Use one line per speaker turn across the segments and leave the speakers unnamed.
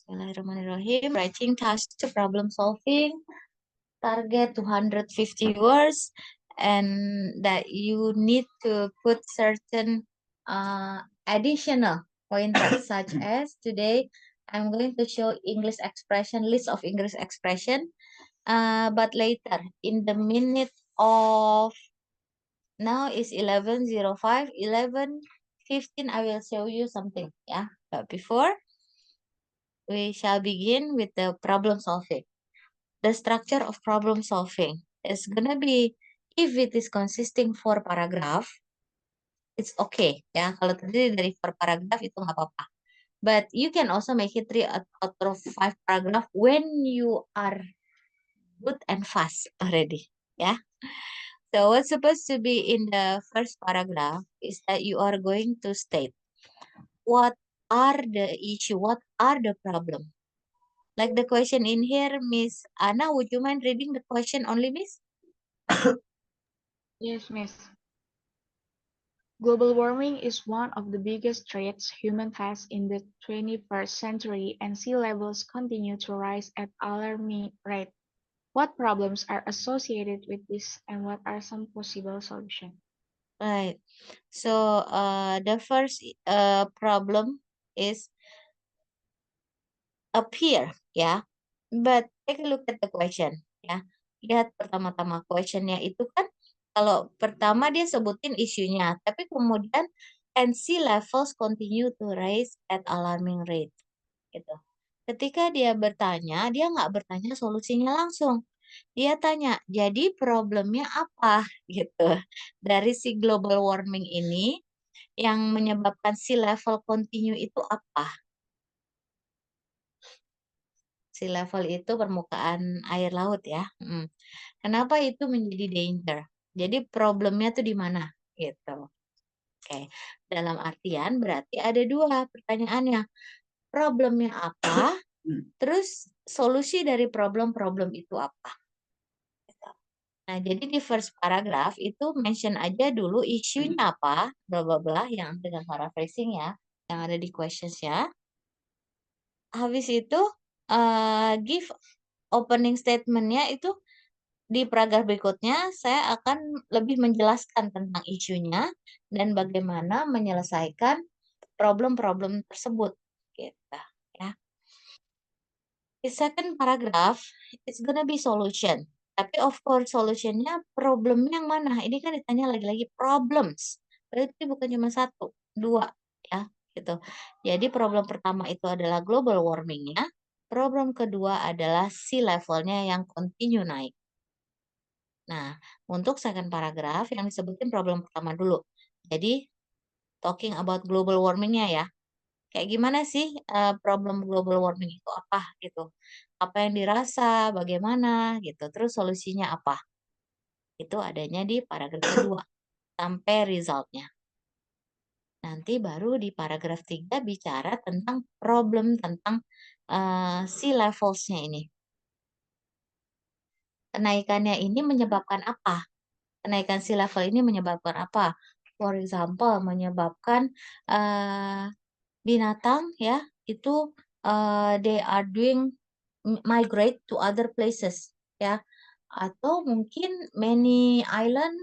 Bismillahirrahmanirrahim. Writing task to problem solving. Target 250 words, and that you need to put certain additional pointers such as today I'm going to show English expression, list of English expression, but later in the minute of now is 11:05, 11:15 I will show you something, yeah. But before we shall begin with the problem solving. The structure of problem solving is gonna be, if it is consisting 4 paragraph, it's okay ya. Kalau terdiri dari 4 paragraph itu nggak apa-apa. But you can also make it 3 out of 5 paragraph when you are good and fast already. Yeah. So what's supposed to be in the first paragraph is that you are going to state what are the issue, what are the problem. Like the question in here, Miss Anna, would you mind reading the question only, Miss?
Yes, Miss. Global warming is one of the biggest threats humans face in the 21st century, and sea levels continue to rise at alarming rate. What problems are associated with this, and what are some possible solutions?
Right. So the first problem is appear, ya. But take a look at the question, ya. Lihat pertama-tama questionnya itu kan, kalau pertama dia sebutin isunya, tapi kemudian and sea levels continue to rise at alarming rate, gitu. Ketika dia bertanya, dia nggak bertanya solusinya langsung. Dia tanya, jadi problemnya apa? Gitu. Dari si global warming ini, yang menyebabkan sea level continue itu apa? Sea level itu permukaan air laut ya. Kenapa itu menjadi danger? Jadi problemnya tuh di mana? Gitu. Oke. Dalam artian berarti ada 2 pertanyaannya. Problemnya apa? Terus solusi dari problem-problem itu apa? Gitu. Nah, jadi di first paragraph itu mention aja dulu isunya apa, bla bla bla, yang dengan paraphrasing ya, yang ada di questions ya. Habis itu give opening statement-nya itu di paragraf berikutnya saya akan lebih menjelaskan tentang isunya dan bagaimana menyelesaikan problem-problem tersebut gitu ya. The second paragraph it's gonna be solution. Tapi of course solutionnya problemnya yang mana? Ini kan ditanya lagi-lagi problems. Berarti bukan cuma 1, 2 ya gitu. Jadi problem pertama itu adalah global warming-nya. Problem kedua adalah sea level-nya yang continue naik. Nah, untuk second paragraph yang disebutin problem pertama dulu. Jadi talking about global warming-nya ya. Kayak gimana sih problem global warming itu apa gitu? Apa yang dirasa, bagaimana gitu. Terus solusinya apa? Itu adanya di paragraf kedua sampai result-nya. Nanti baru di paragraf 3 bicara tentang problem tentang sea levels-nya ini. Kenaikannya ini menyebabkan apa? Kenaikan sea level ini menyebabkan apa? For example, menyebabkan binatang ya itu they are doing migrate to other places ya, atau mungkin many island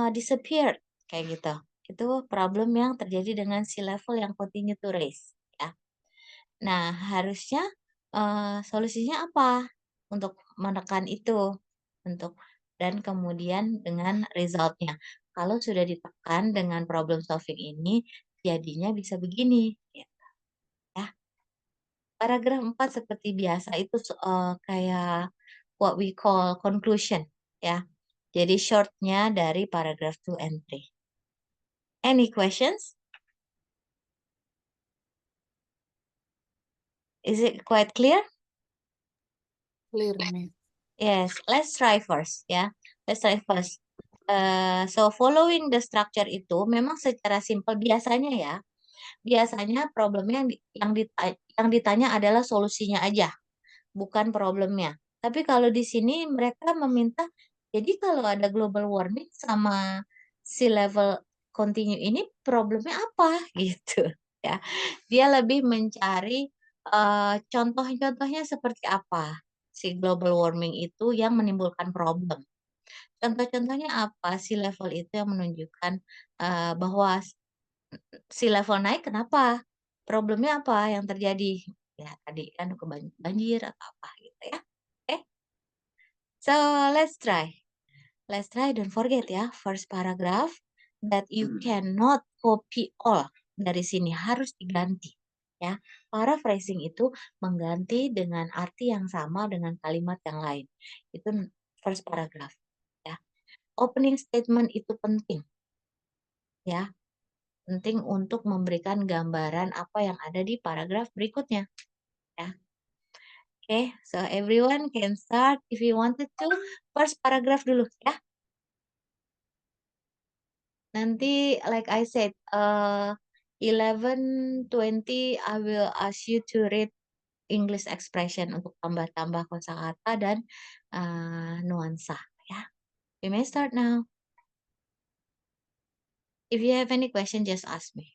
disappeared kayak gitu. Itu problem yang terjadi dengan sea level yang continue to rise ya. Nah, harusnya solusinya apa untuk menekan itu? Untuk dan kemudian dengan resultnya. Kalau sudah ditekan dengan problem solving ini, jadinya bisa begini. Gitu, ya. Paragraf 4 seperti biasa itu kayak what we call conclusion. Ya. Jadi shortnya dari paragraf 2 and 3. Any questions? Is it quite clear?
Clear, Miss.
Yes, let's try first ya. Let's try first. So following the structure itu memang secara simpel biasanya ya. Biasanya problemnya yang ditanya adalah solusinya aja, bukan problemnya. Tapi kalau di sini mereka meminta, jadi kalau ada global warming sama sea level continue ini problemnya apa gitu ya. Dia lebih mencari Contoh-contohnya seperti apa si global warming itu yang menimbulkan problem? Contoh-contohnya apa? Sea level itu yang menunjukkan, bahwa sea level naik kenapa? Problemnya apa yang terjadi? Ya tadi kan banjir atau apa gitu ya. Oke, so let's try. Let's try, don't forget ya, first paragraph that you cannot copy all. Dari sini harus diganti. Ya, paraphrasing itu mengganti dengan arti yang sama dengan kalimat yang lain. Itu first paragraph. Ya, opening statement itu penting. Ya, penting untuk memberikan gambaran apa yang ada di paragraf berikutnya. Ya, oke, so everyone can start if you wanted to. First paragraph dulu ya. Nanti like I said, 11:20 I will ask you to read English expression untuk tambah-tambah kosakata dan, nuansa ya. We may start now. If you have any question, just ask me.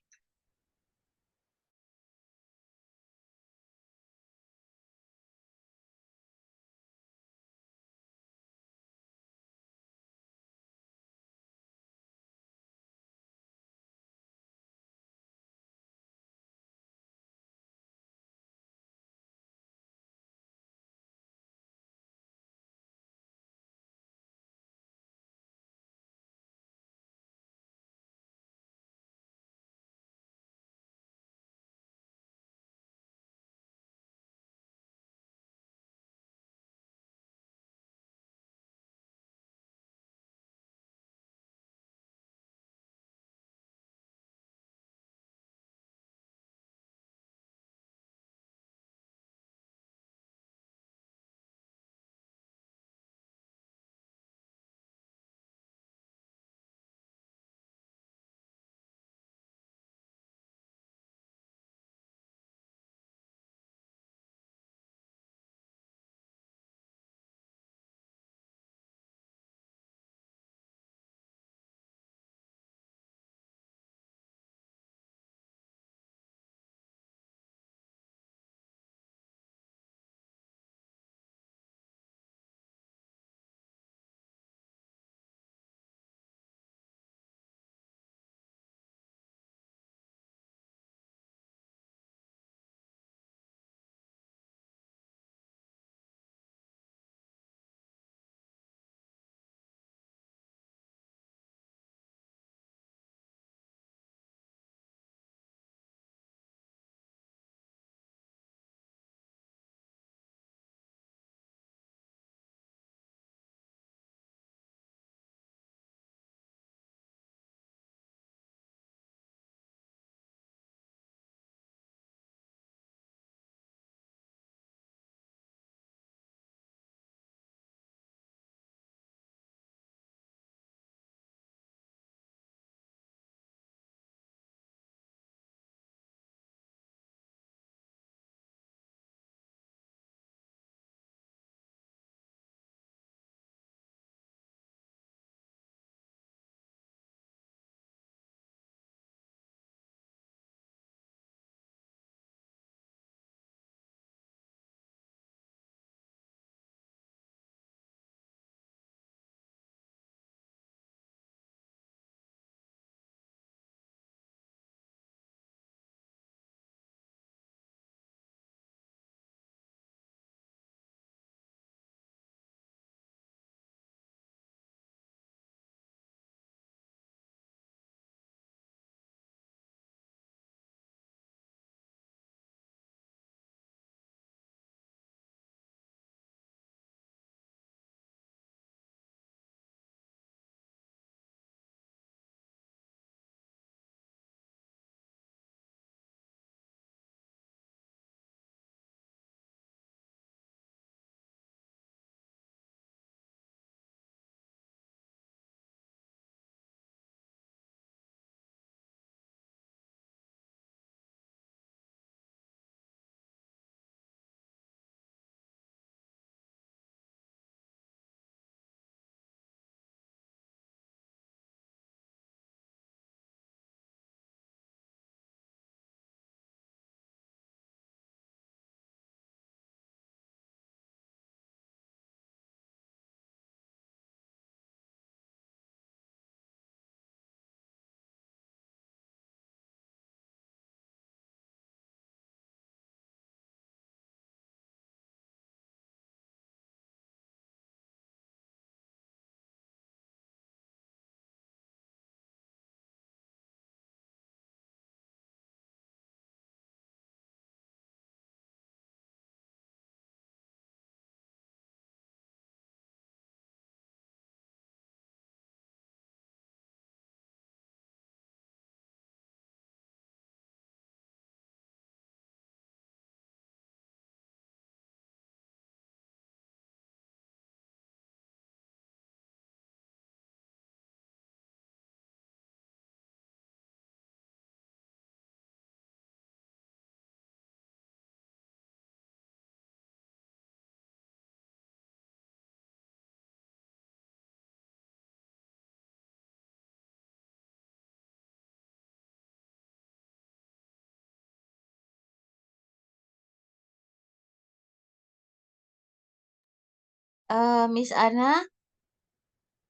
Miss Anna,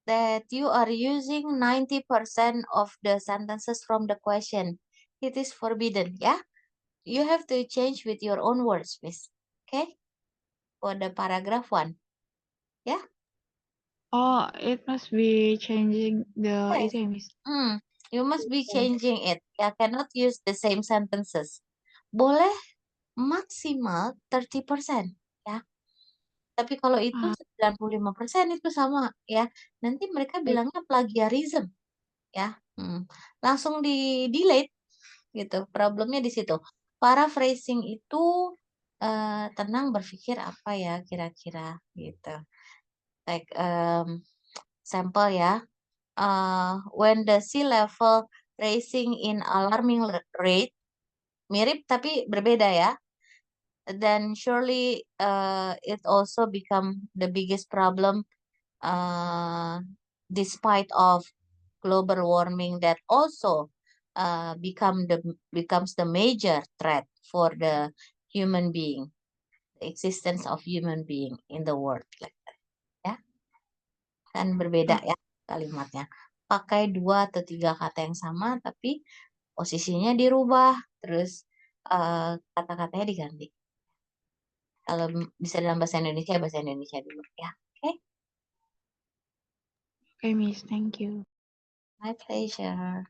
that you are using 90% of the sentences from the question. It is forbidden, yeah? You have to change with your own words, Miss. Okay? For the paragraph 1. Yeah?
Oh, it must be changing the
Yes.
itu ya, Miss.
You must be
Oke.
changing it. Ya, cannot use the same sentences. Boleh maksimal 30%, ya. Tapi kalau itu
Ah,
95% itu sama, ya. Nanti mereka
baik.
bilangnya plagiarism, ya. Langsung di-delete gitu. Problemnya di situ. Paraphrasing itu tenang berpikir apa ya kira-kira gitu. Like sampel ya. When the sea level rising in alarming rate, mirip tapi berbeda ya. Then surely it also become the biggest problem despite of global warming that also becomes the major threat for the human being, the existence of human being in the world, like that, ya. Kan berbeda ya kalimatnya. Pakai 2 atau 3 kata yang sama tapi posisinya dirubah, terus kata-katanya diganti. Kalau bisa dalam bahasa Indonesia dulu ya. Oke?
Okay, Miss. Thank you.
My pleasure.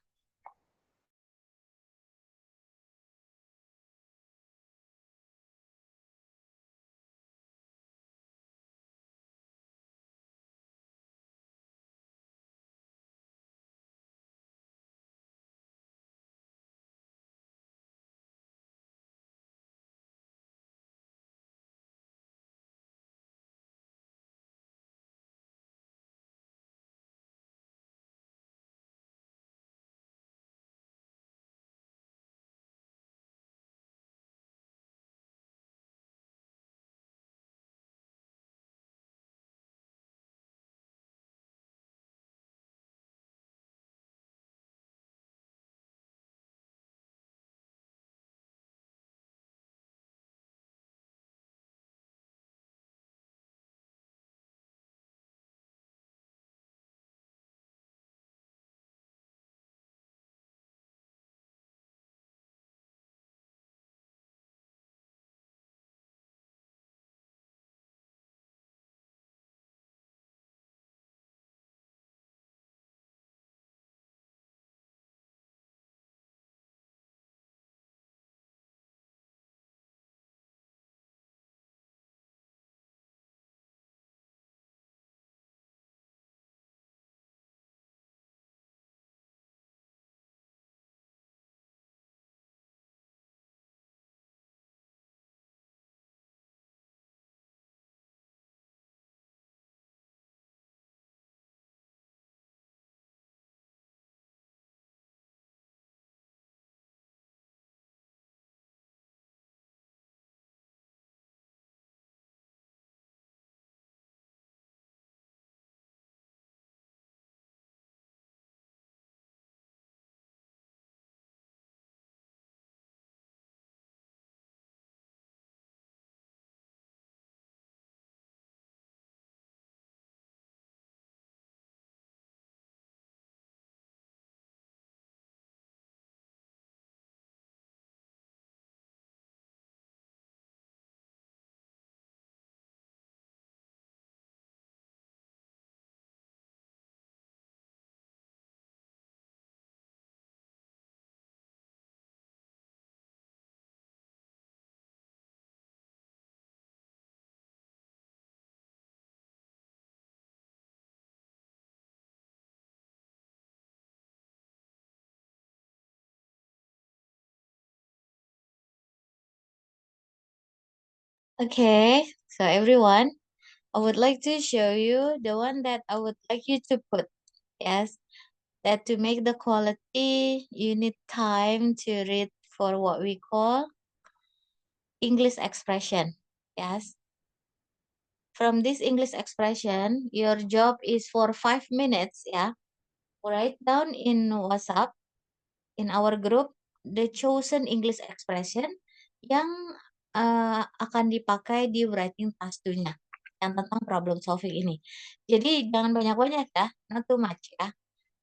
Okay, so everyone, I would like to show you the one that I would like you to put. Yes, that to make the quality, you need time to read for what we call English expression. Yes. From this English expression, your job is for 5 minutes, ya. Write down in WhatsApp, in our group, the chosen English expression yang akan dipakai di writing task 2-nya. yang tentang problem solving ini. Jadi jangan banyak-banyak ya, not too much ya.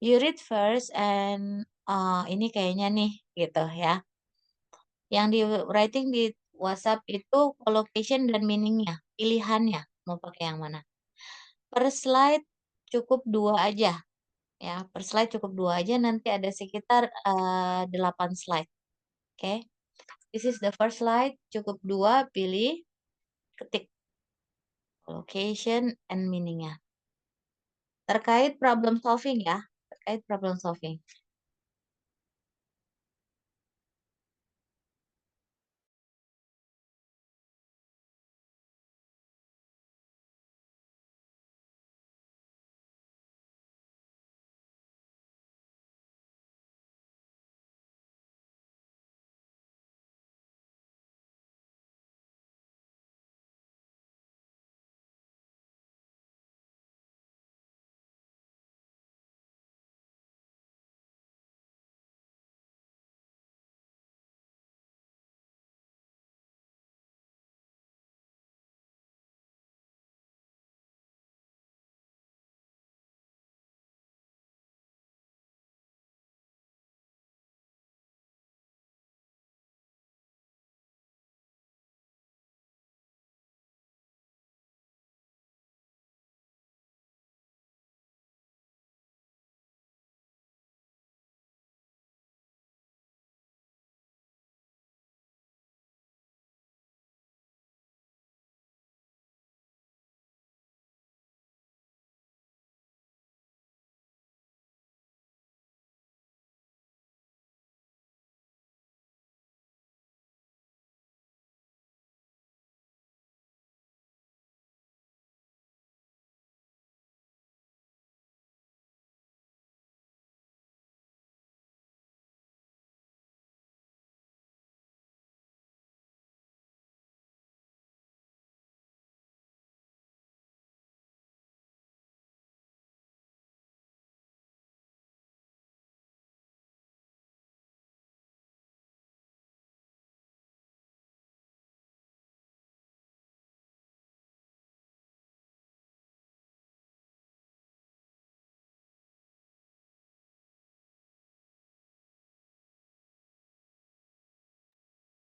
You read first and ini kayaknya nih gitu ya. Yang di writing di WhatsApp itu collocation dan meaning-nya, pilihannya mau pakai yang mana. Per slide cukup 2 aja ya, per slide cukup 2 aja, nanti ada sekitar 8 slide. Oke. This is the first slide, cukup 2, pilih, ketik collocation and meaning-nya. Terkait problem solving ya, terkait problem solving.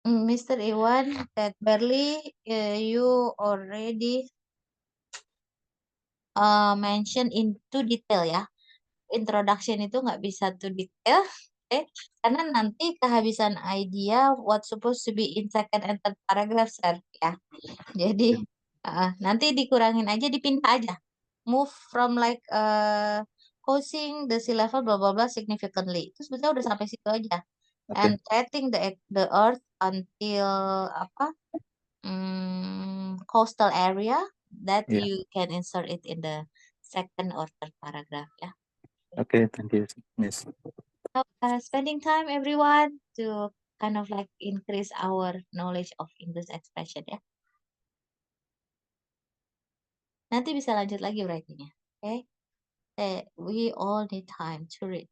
Mr. Iwan, that barely you already mention into detail ya. Introduction itu nggak bisa to detail, oke? Karena nanti kehabisan idea what supposed to be in second and third paragraph, sir, ya. Jadi nanti dikurangin aja, dipindah aja. Move from like causing the sea level blah blah blah significantly. Itu sebetulnya udah sampai situ aja.
Oke.
And treating the earth until coastal area that
Iya.
you can insert it in the second or third paragraph ya.
Oke, thank you, Miss.
Spending time everyone to kind of like increase our knowledge of English expression ya. Nanti bisa lanjut lagi writing-nya. Okay? We all need time to read.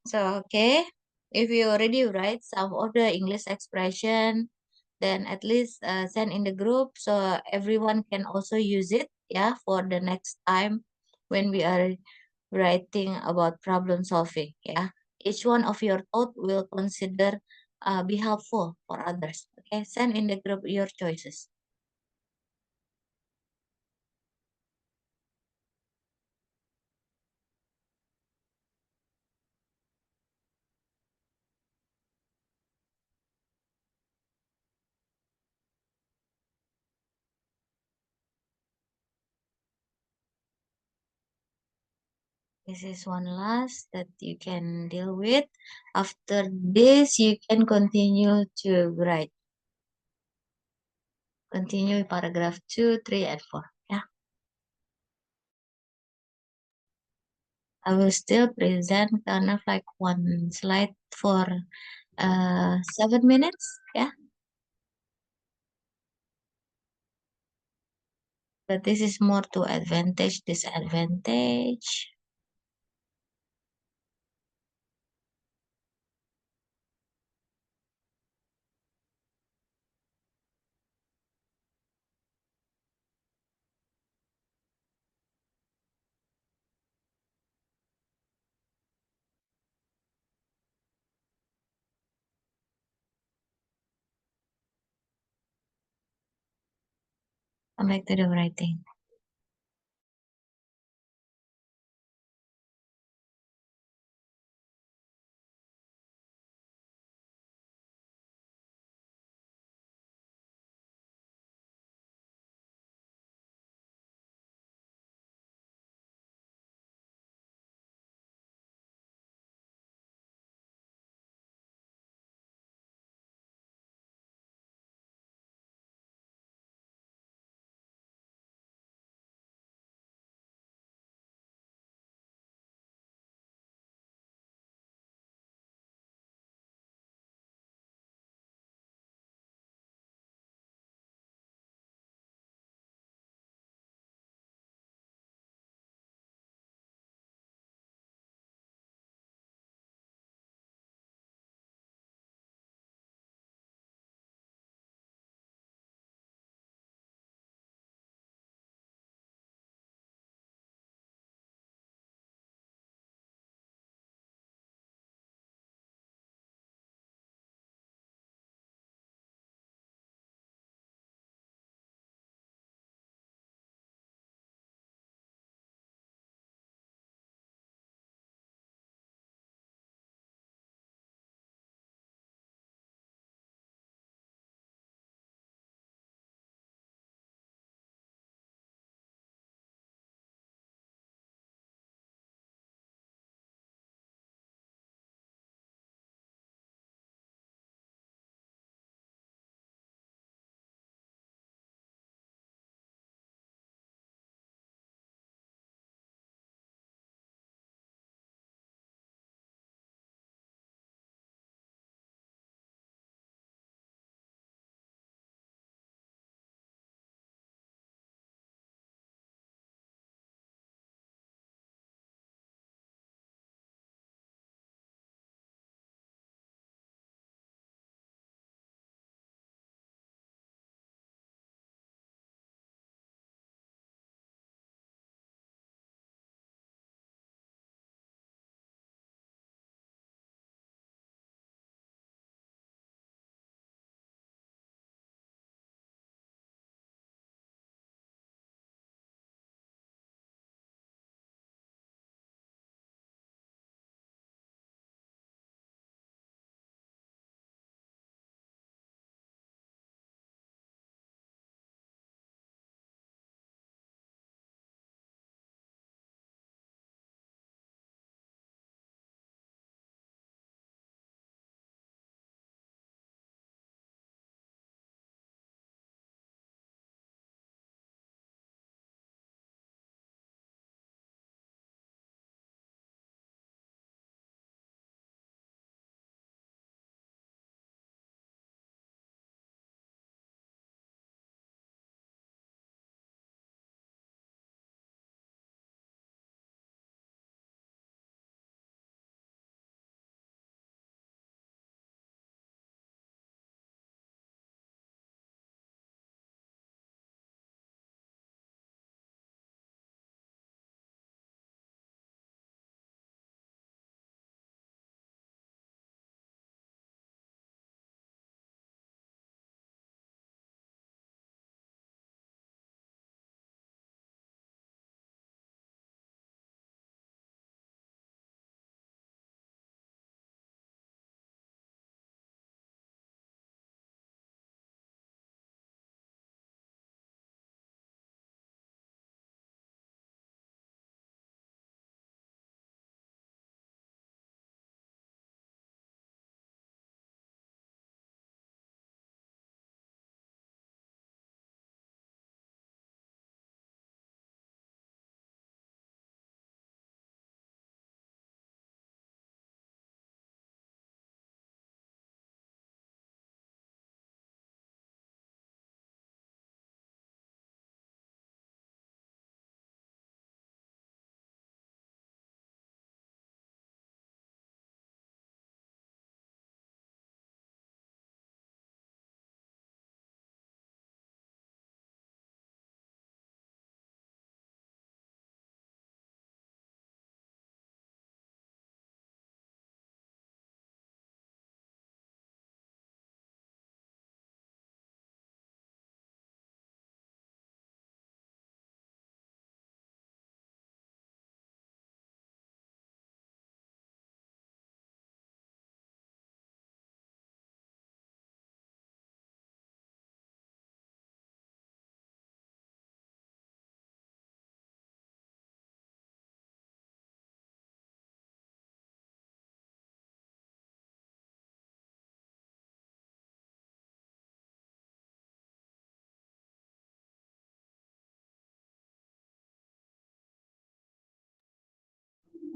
So, okay, if you already write some of the English expression, then at least send in the group so everyone can also use it, yeah, for the next time when we are writing about problem solving, yeah. Each one of your thought will consider be helpful for others. Okay, send in the group your choices. This is one last that you can deal with. After this, you can continue to write. Continue paragraph 2, 3, and 4. Yeah. I will still present kind of like one slide for 7 minutes. Yeah. But this is more to advantage, disadvantage. Come back to the writing.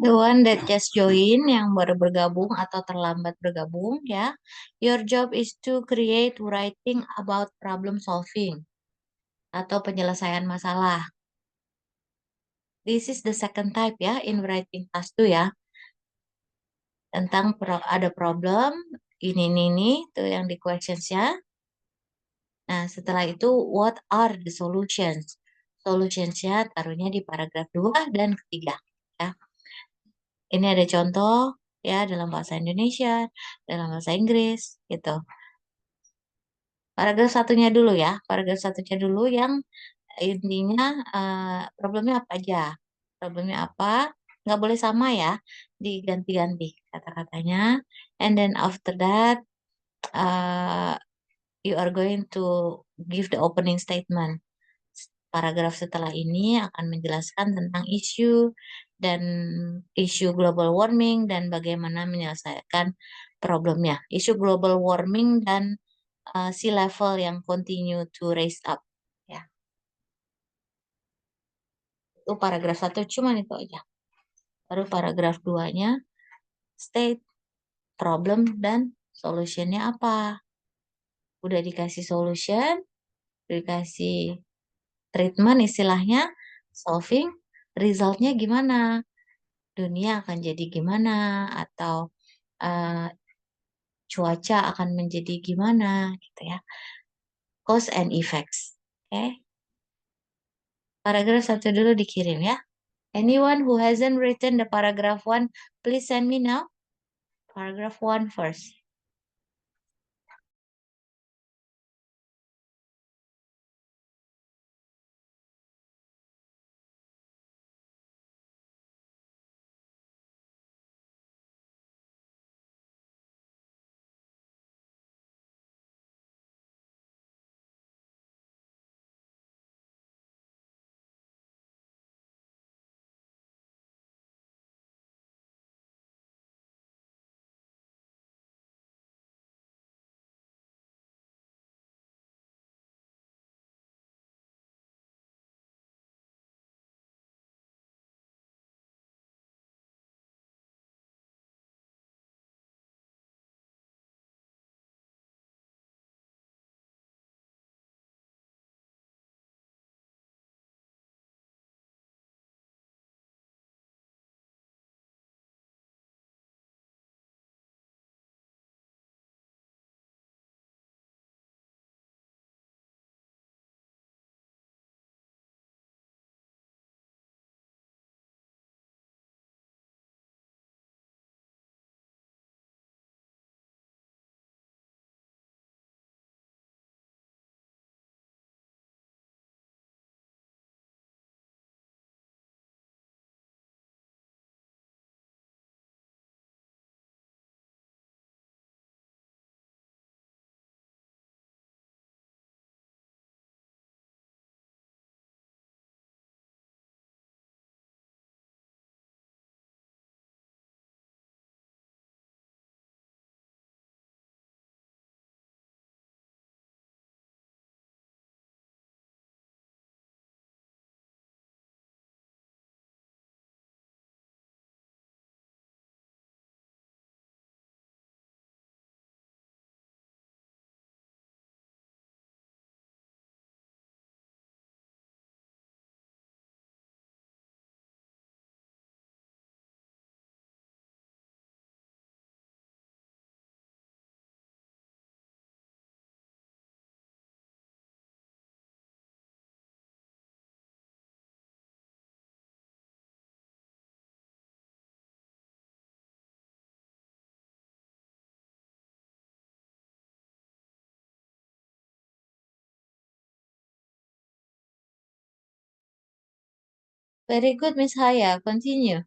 The one that just join, yang baru bergabung atau terlambat bergabung ya. Your job is to create writing about problem solving atau penyelesaian masalah. This is the second type ya in writing task 2 ya. Tentang ada problem ini tuh yang di questions-nya. Nah, setelah itu what are the solutions? Solutions-nya taruhnya di paragraf 2 dan ketiga ya. Ini ada contoh ya dalam bahasa Indonesia, dalam bahasa Inggris gitu. Paragraf satunya dulu ya, paragraf satunya dulu yang intinya problemnya apa aja. Problemnya apa? Nggak boleh sama ya, diganti-ganti kata-katanya. And then after that, uh, you are going to give the opening statement. Paragraf setelah ini akan menjelaskan tentang dan isu global warming dan bagaimana menyelesaikan problemnya. Isu global warming dan sea level yang continue to raise up. Ya, itu paragraf 1 cuman itu aja. Baru paragraf 2-nya state problem dan solutionnya apa. Udah dikasih solution, dikasih treatment istilahnya, solving, resultnya gimana, dunia akan jadi gimana, atau uh, cuaca akan menjadi gimana, gitu ya. Cause and effects. Oke. Paragraf 1 dulu dikirim ya. Anyone who hasn't written the paragraph 1, please send me now. Paragraph 1 first. Very good, Miss Haya. Continue.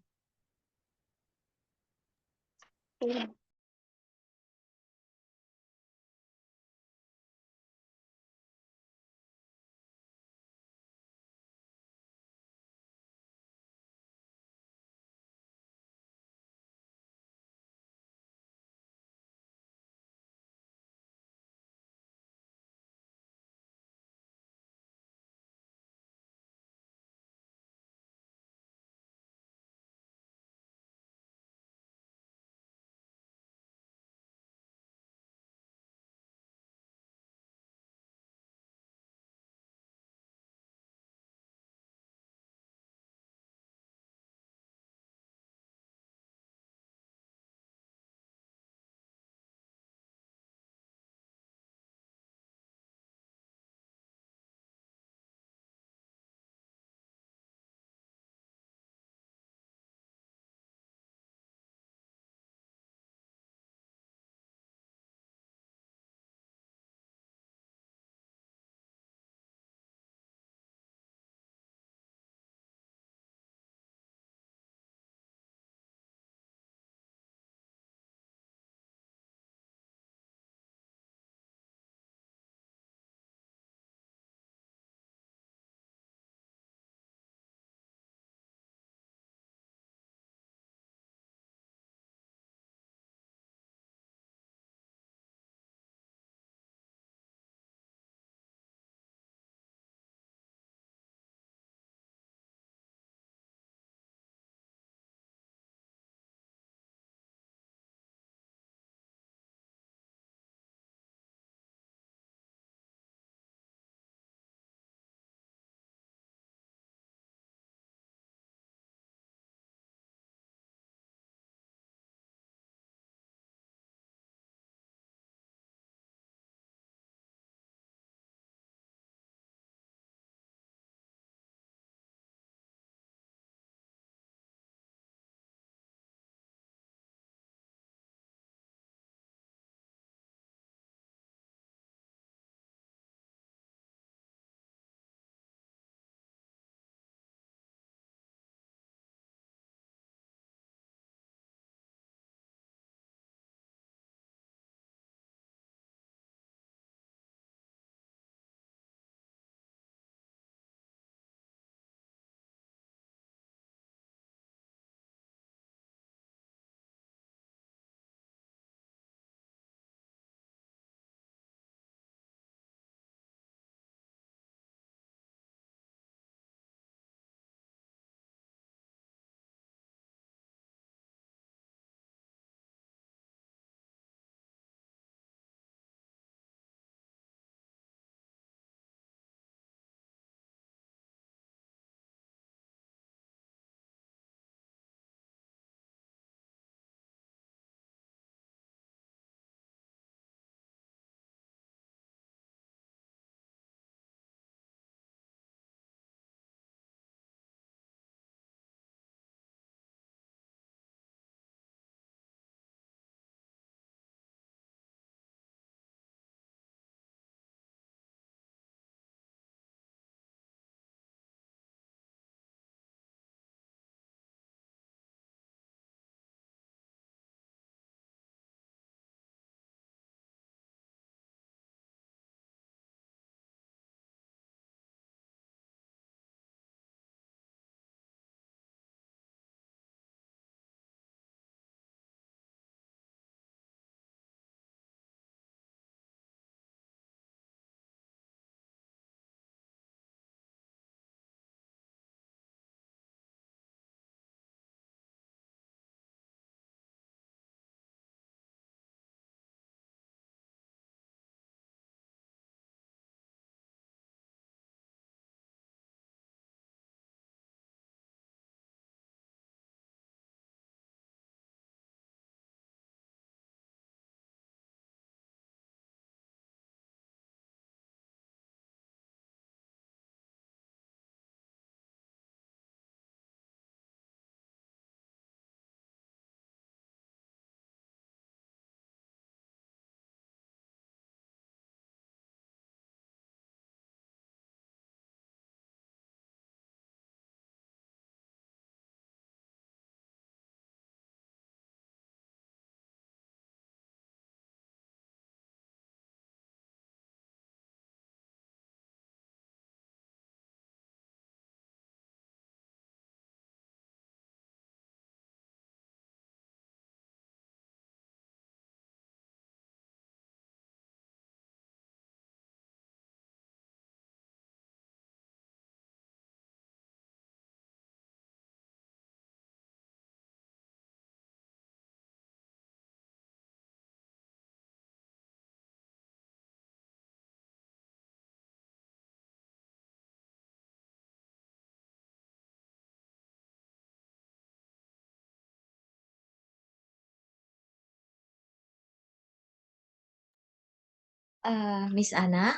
Miss Ana,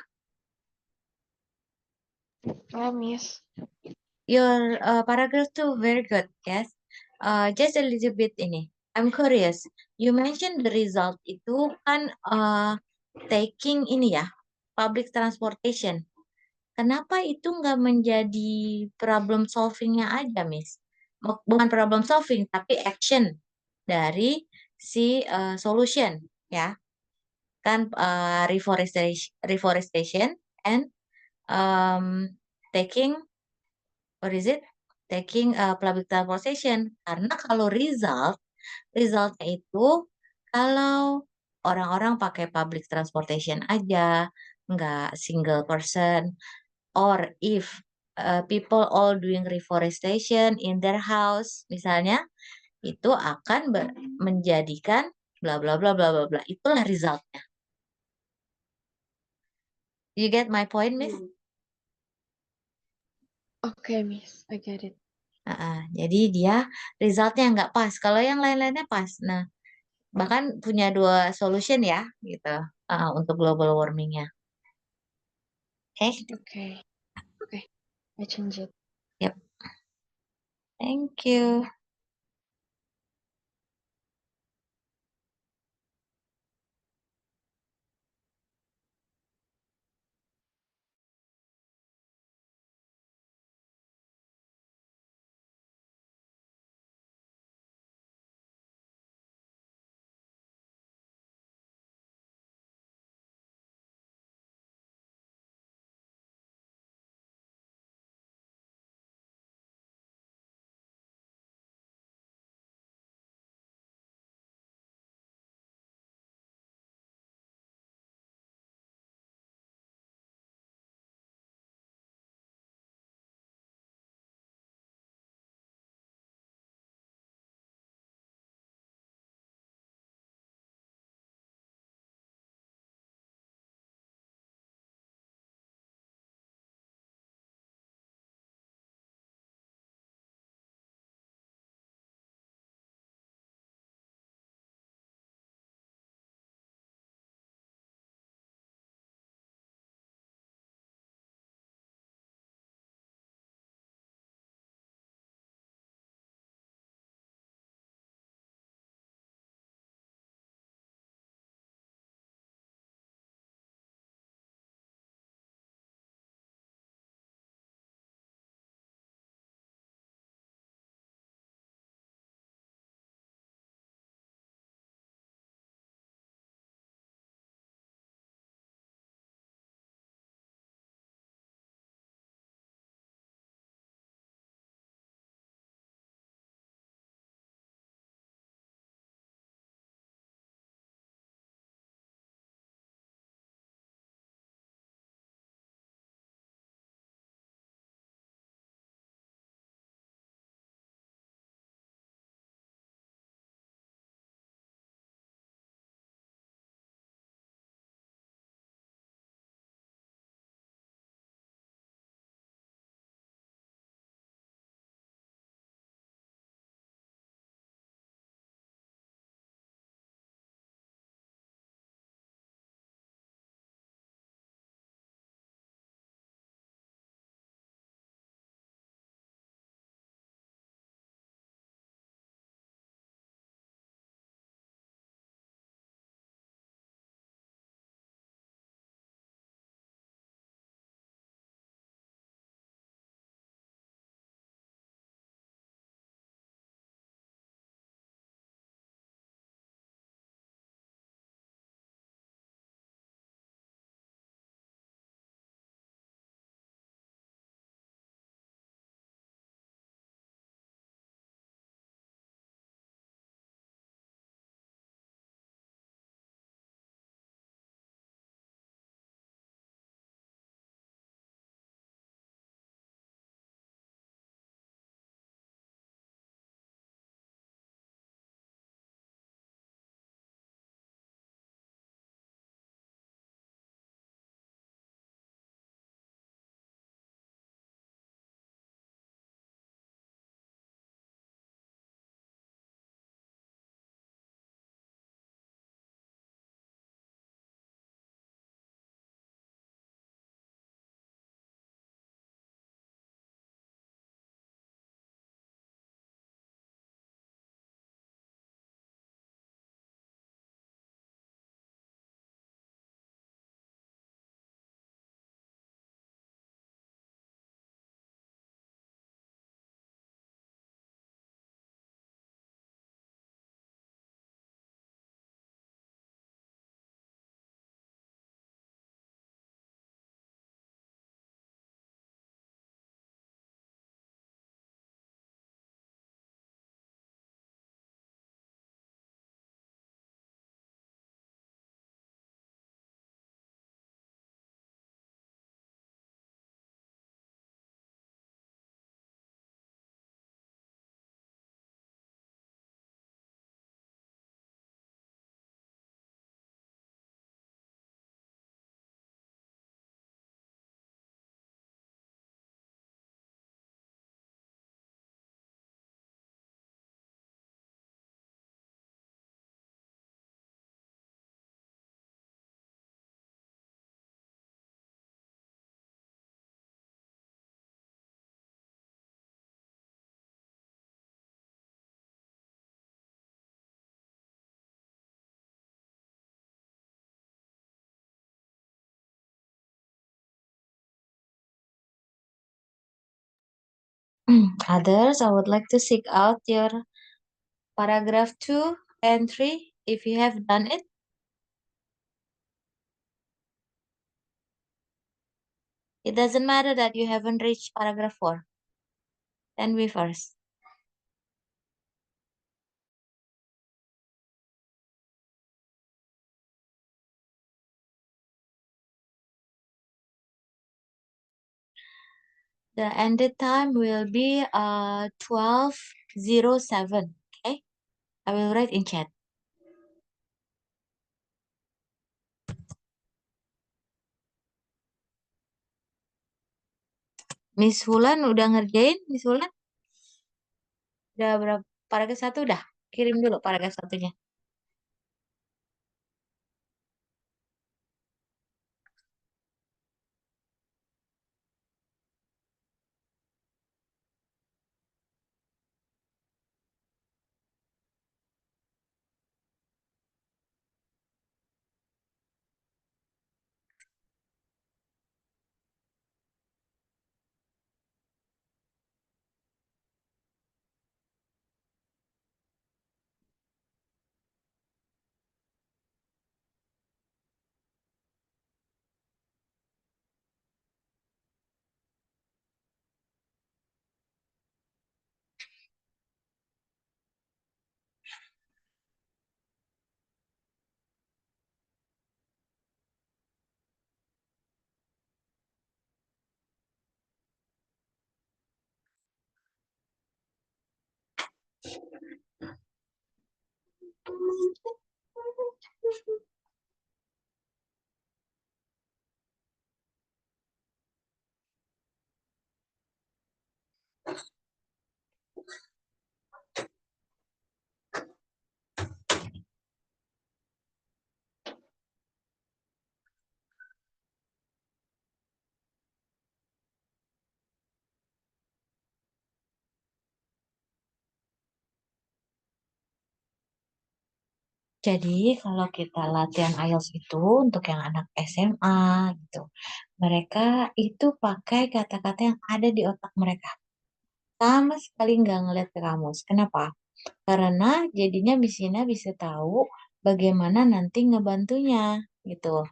Miss.
your paragraph too very good, yes. Just a little bit ini. I'm curious. You mentioned the result itu kan taking ini ya, public transportation. Kenapa itu nggak menjadi problem solving-nya aja, Miss? Bukan problem solving, tapi action dari si solution, ya. Kan reforestation and taking, what is it? Taking public transportation. Karena kalau resultnya itu kalau orang-orang pakai public transportation aja, nggak single person, or if people all doing reforestation in their house, misalnya, itu akan menjadikan bla bla bla bla bla bla. Itulah resultnya. You get my point, Miss?
Okay, Miss. I get it.
Jadi dia resultnya nggak pas. Kalau yang lain-lainnya pas. Nah, bahkan punya dua solution ya, gitu, untuk global warmingnya. Oke,
Okay. Okay. I change it.
yep. Thank you. Others, I would like to seek out your paragraph 2 and 3 if you have done it. It doesn't matter that you haven't reached paragraph 4. Then we first. The ended time will be 12:07. Okay, I will write in chat. Miss Wulan udah ngerjain, Miss Wulan? Udah berapa? Paragraf 1 udah? Kirim dulu paragraf 1-nya. Jadi kalau kita latihan IELTS itu untuk yang anak SMA gitu, mereka itu pakai kata-kata yang ada di otak mereka. Sama sekali nggak ngeliat ke kamus. Kenapa? Karena jadinya Misina bisa tahu bagaimana nanti ngebantunya gitu.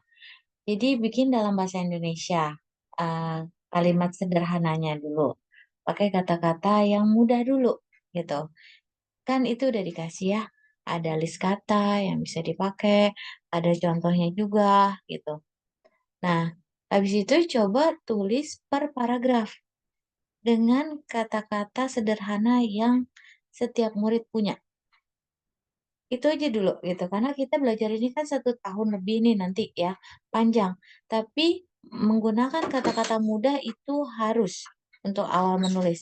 Jadi bikin dalam bahasa Indonesia uh, kalimat sederhananya dulu. Pakai kata-kata yang mudah dulu gitu. Kan itu udah dikasih ya. Ada list kata yang bisa dipakai, ada contohnya juga gitu. Nah, habis itu coba tulis per paragraf dengan kata-kata sederhana yang setiap murid punya. Itu aja dulu gitu. Karena kita belajar ini kan 1 tahun lebih nih nanti ya, panjang. Tapi menggunakan kata-kata mudah itu harus untuk awal menulis.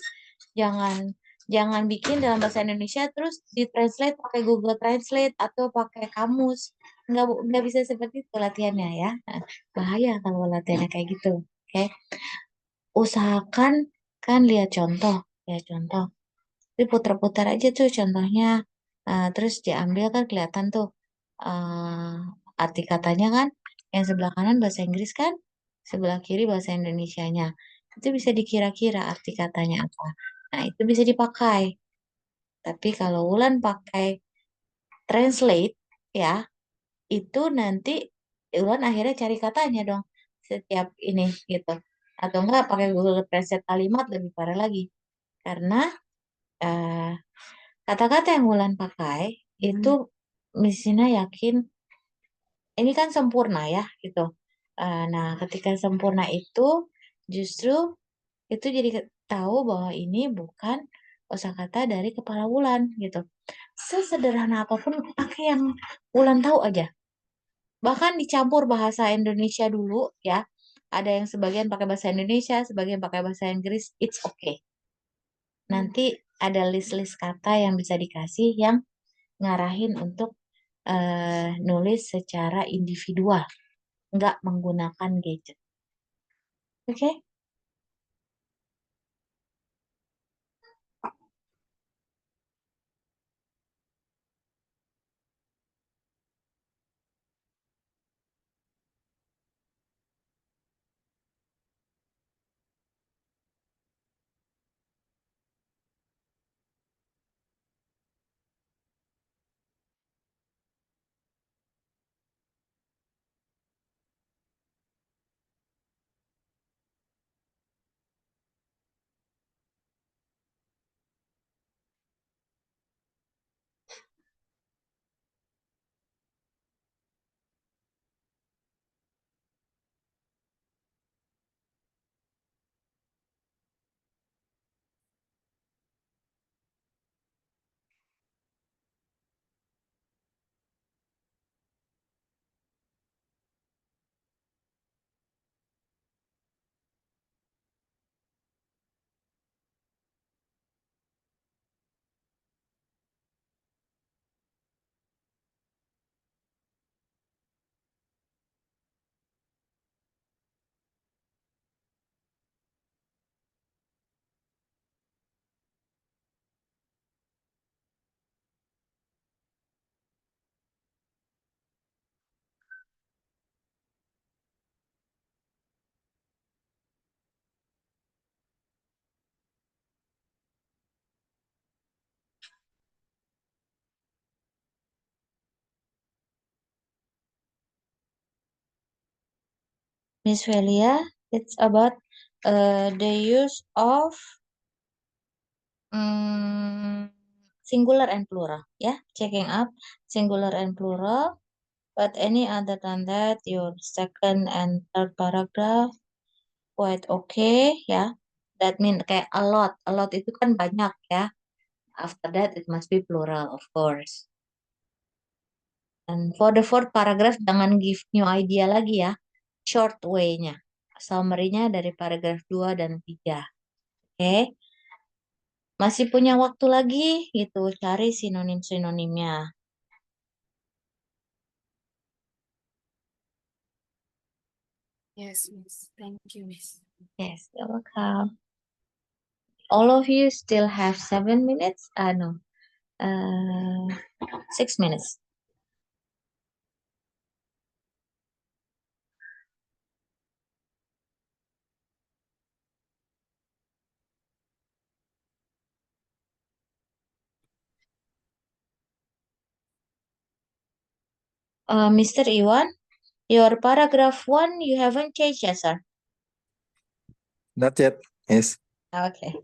Jangan jangan bikin dalam bahasa Indonesia terus ditranslate pakai Google Translate atau pakai kamus. Nggak bisa seperti itu latihannya ya. Nah, bahaya kalau latihannya kayak gitu. Oke. Usahakan kan lihat contoh. Diputar-putar aja tuh contohnya. Terus diambil kan kelihatan tuh eh, arti katanya kan. Yang sebelah kanan bahasa Inggris kan, sebelah kiri bahasa Indonesianya. Itu bisa dikira-kira arti katanya apa. Nah, itu bisa dipakai. Tapi kalau Wulan pakai translate ya, itu nanti Wulan akhirnya cari katanya dong setiap ini gitu. Atau enggak pakai Google Translate kalimat lebih parah lagi. Karena eh, kata-kata yang Wulan pakai itu Miss Sina yakin ini kan sempurna ya gitu. Nah, ketika sempurna itu justru itu jadi tahu bahwa ini bukan kosakata dari kepala Wulan gitu. Sesederhana apapun pakai yang Wulan tahu aja. Bahkan dicampur bahasa Indonesia dulu ya. Ada yang sebagian pakai bahasa Indonesia, sebagian pakai bahasa Inggris, it's okay. Nanti ada list-list kata yang bisa dikasih yang ngarahin untuk nulis secara individual, nggak menggunakan gadget. Oke? Miss Velia, it's about the use of singular and plural. Yeah, checking up singular and plural. But any other than that, your second and third paragraph quite okay. Ya. That mean kayak a lot. A lot itu kan banyak ya. After that, it must be plural, of course. And for the fourth paragraph, jangan give new idea lagi ya. Short way-nya. Summary-nya dari paragraf 2 dan 3. Oke. Masih punya waktu lagi gitu, cari sinonim-sinonimnya.
Yes, Miss. Thank you, Miss.
Yes, you're welcome. All of you still have 7 minutes? No. 6 minutes. Mr. Iwan, your paragraph 1 you haven't changed yet, sir?
Not yet, Miss.
Okay.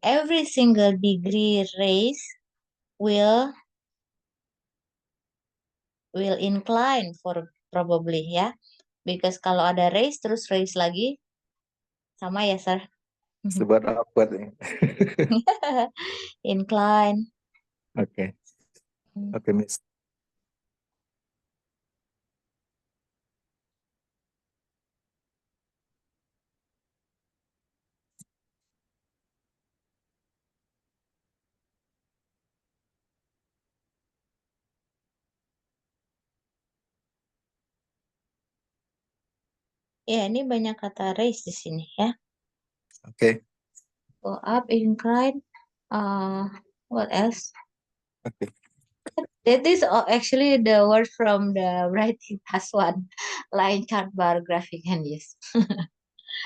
Every single degree raise will incline for probably ya. Because kalau ada raise terus raise lagi sama ya, sir.
Sebat upward ya.
Incline.
Oke. Oke, Miss.
Ya, ini banyak kata raise di sini ya.
Oke.
Go up, incline. What else?
Oke.
That is actually the word from the writing task one. Line, chart, bar, graphic, and use.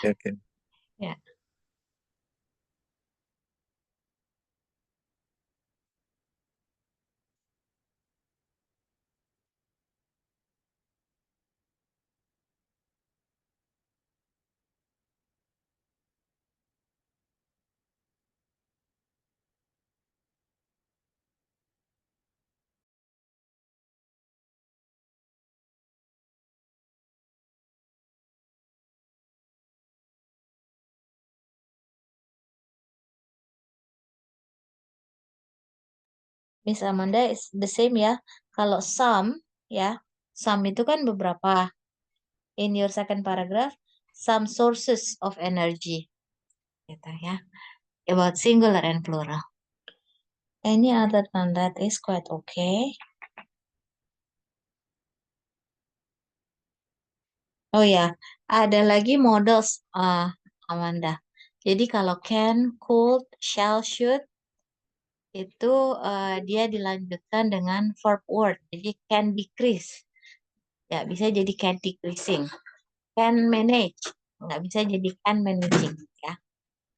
Oke.
Ya. Miss Amanda is the same ya. Kalau some ya, some itu kan beberapa. In your second paragraph, some sources of energy. Gitu ya. About singular and plural. Any other than that is quite okay. Oh ya, ada lagi models Amanda. Jadi kalau can, could, shall, should itu dia dilanjutkan dengan verb word. Jadi can decrease. Ya, bisa jadi can decreasing. Can manage. Nggak bisa jadi can managing. Ya.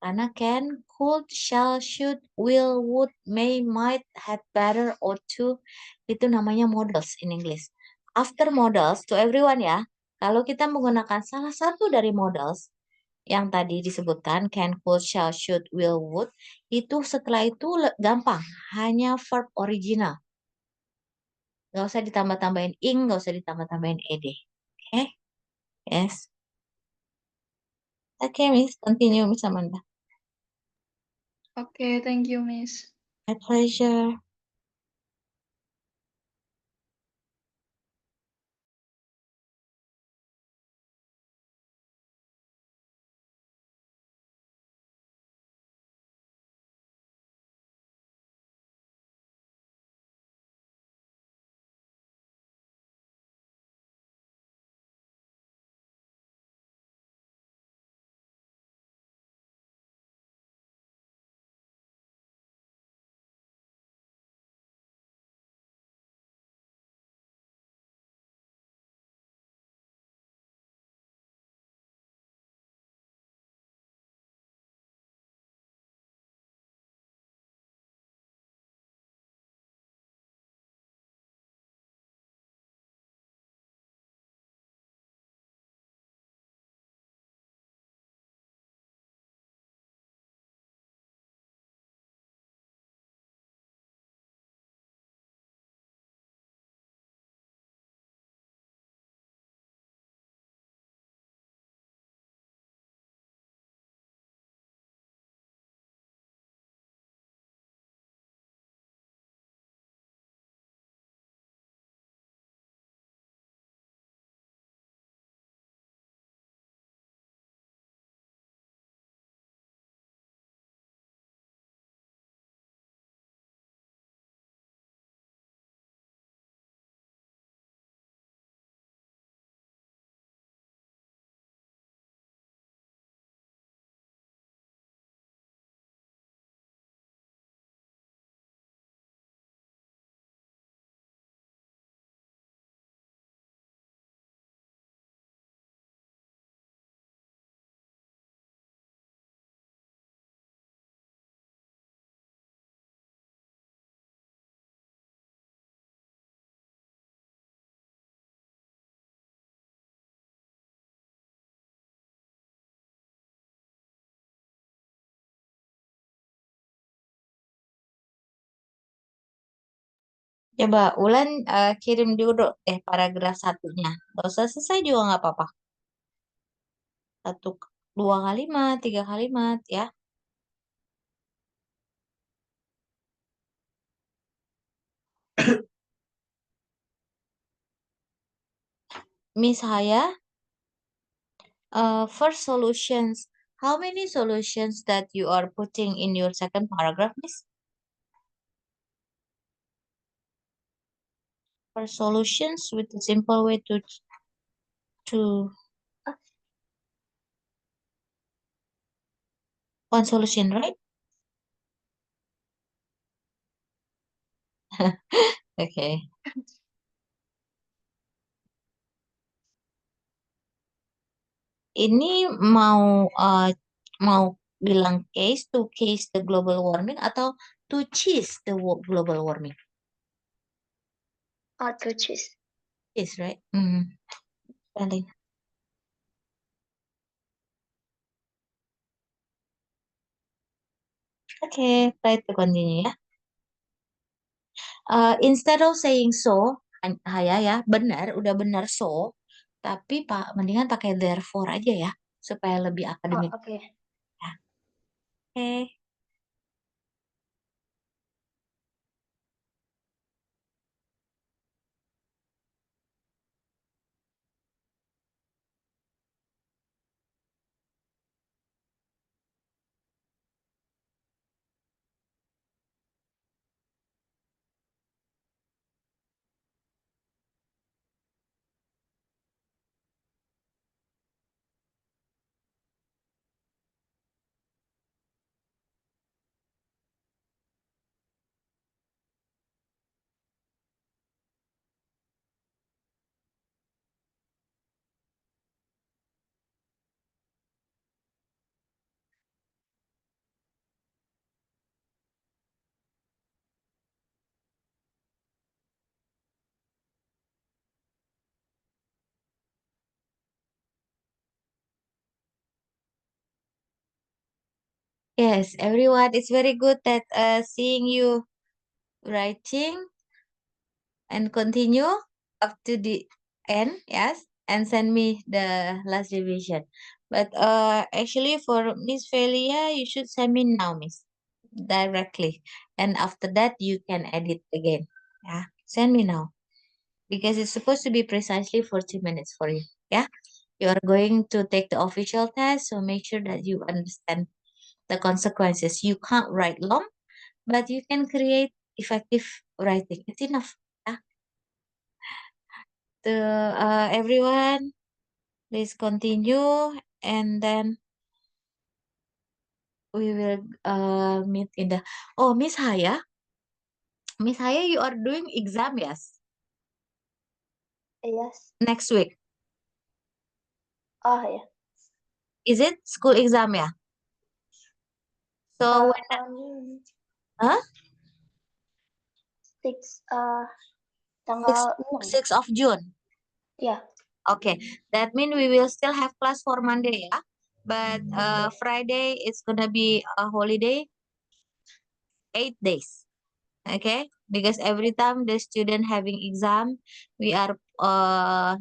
Karena can, could, shall, should, will, would, may, might, had, better, ought to. Itu namanya models in English. After models, to everyone ya. Kalau kita menggunakan salah satu dari models, yang tadi disebutkan can, could, shall, should, will, would, itu setelah itu gampang, hanya verb original. Nggak usah ditambah-tambahin ing, nggak usah ditambah-tambahin ed. Oke? Yes. Oke, Miss. Continue, Miss Amanda.
Okay, thank you, Miss.
My pleasure. Coba Ulan kirim dulu paragraf satunya. Gak usah selesai juga nggak apa-apa. 1, 2 kalimat, 3 kalimat ya. Miss Haya, first solutions. How many solutions that you are putting in your second paragraph, Miss? For solutions with a simple way to one solution, right? Okay. Ini mau bilang to case the global warming atau to cheese the global warming?
To choose.
Is right? Spelling. Okay, try to continue ya. Instead of saying so, Haya ya, udah benar so, tapi mendingan pakai therefore aja ya, supaya lebih akademik.
Okay.
Ya. Oke. Yes, everyone, it's very good that seeing you writing and continue up to the end, yes, and send me the last revision. But actually for Miss Felia, you should send me now, Miss, directly. And after that, you can edit again. Yeah, send me now. Because it's supposed to be precisely 40 minutes for you. Yeah, you are going to take the official test, so make sure that you understand the consequences. You can't write long, but you can create effective writing. It's enough. Yeah. To everyone, please continue, and then we will meet in the. Oh, Miss Haya, you are doing exam, yes?
Yes.
Next week.
Yeah.
Is it school exam, yeah? So huh?
6 tanggal 6.
6th of June.
Yeah.
Okay, that means we will still have class for Monday, yeah? But Friday it's gonna be a holiday, 8 days. Okay, because every time the student having exam, we are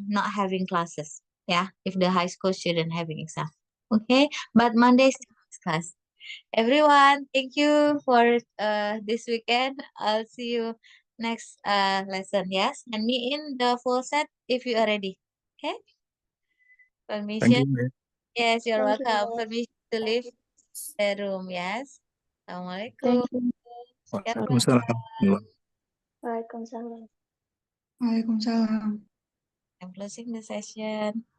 not having classes. Yeah, if the high school student having exam. Okay, but Monday still has class. Everyone, thank you for this weekend. I'll see you next lesson. Yes, and me in the full set if you are ready. Okay.
Thank
Permission.
you, Miss.
Yes, you're
Thank you,
welcome.
Miss.
Permission to
Thank
leave
you.
the room. Yes. Assalamualaikum.
Thank you.
Sekian, Mbak.
Waalaikumsalam.
Waalaikumsalam.
Waalaikumsalam.
I'm closing the session.